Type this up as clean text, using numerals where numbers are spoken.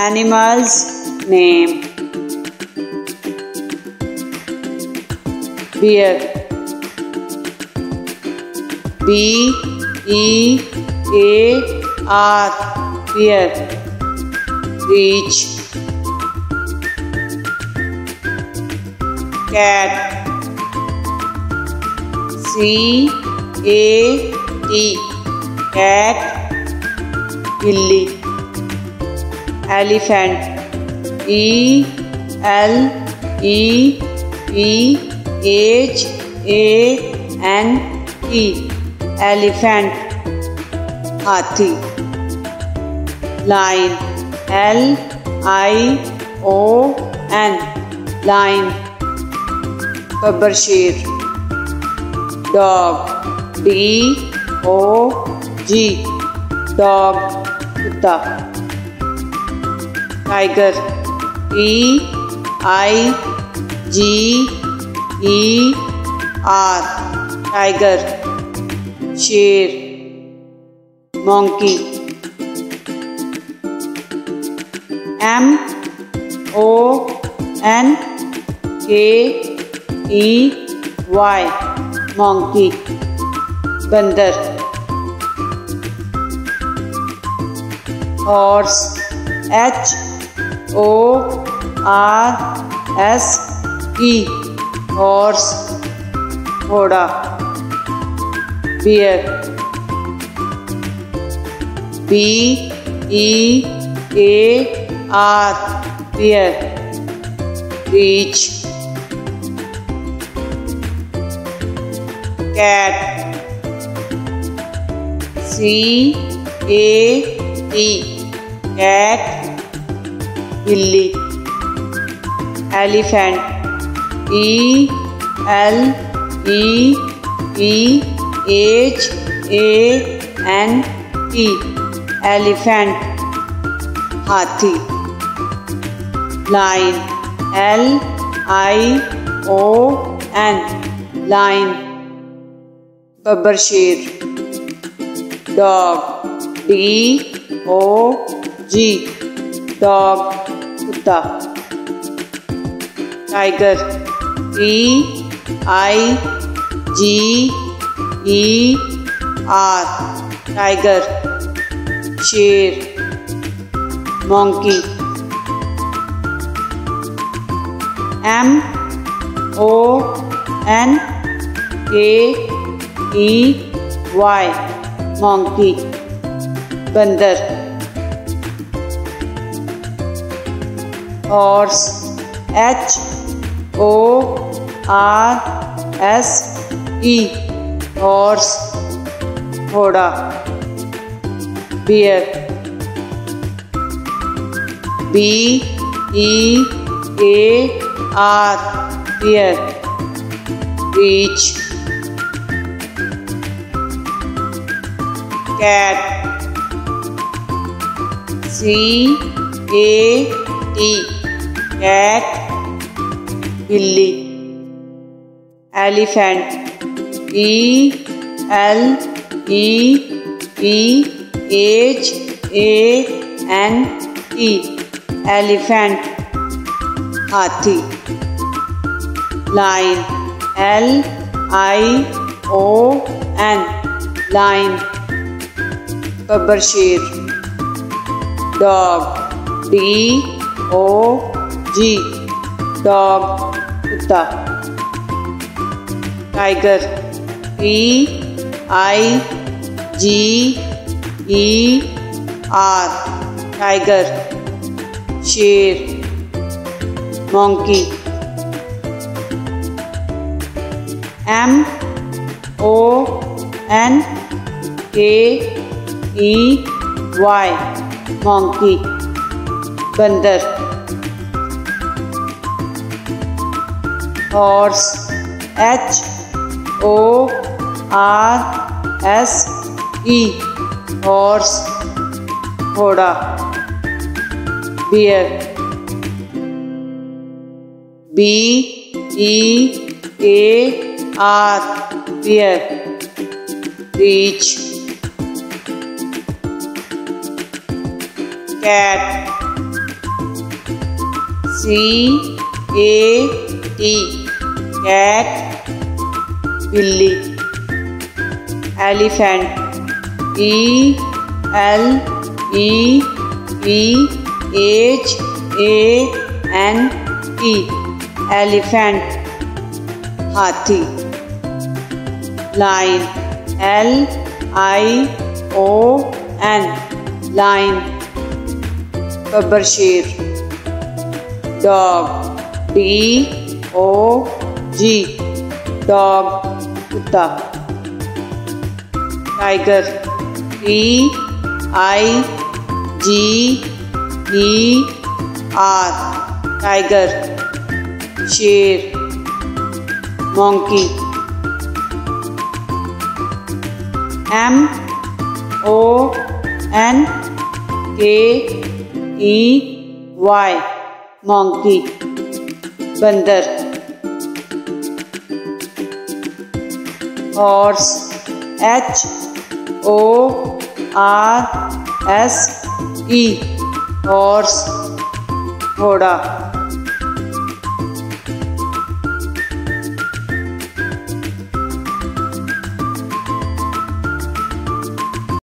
Animal's name. Bear. B-E-A-R. Bear. Reach. Cat. C-A-T. Cat. Billy. Elephant. E-L-E-P-H-A-N-T. Elephant. Hathi. Lion. L-I-O-N. Lion. Babbar Sher. Dog. D-O-G. Dog. Kutta. Tiger. T-I-G-E-R. Tiger. Sher. Monkey. M-O-N-K-E-Y. Monkey. Bandar. Horse. H-O-R-S-E. Horse. घोड़ा. Bear. B-E-A-R. Bear. Reach. Cat. C-A-T. Cat. Billy. Elephant. E-L-E-P-H-A-N-T. Elephant. Hathi. Lion. L-I-O-N. Lion. Babbar Sher. Dog. D-O-G. Dog. Kutta. Tiger. T-I-G-E-R. Tiger. Sher. Monkey. M-O-N-K-E-Y. Monkey. Bandar. Horse. H-O-R-S-E. Horse. घोड़ा. Bear. B-E-A-R. Bear. Reach. Cat. C-A-T. Cat. Billy. Elephant. E-L-E-P-H-A-N-T. Elephant. Hathi. Lion. L-I-O-N. Lion. Babbar Sher. Dog. D-O-G. Dog. Kutta. Tiger. T-I-G-E-R. Tiger. Sher. Monkey. M-O-N-K-E-Y. Monkey. Bandar. Horse. H-O-R-S-E. Horse. घोड़ा. Bear. B-E-A-R. Bear. Reach. Cat. CAT cat बिल्ली। Elephant ELEPHANT elephant हाथी। Lion LION lion Gabbar शेर। Dog DOG dog कुत्ता। Tiger TIGER tiger शेर। Monkey MONKEY monkey बंदर। Horse HORSE horse घोड़ा।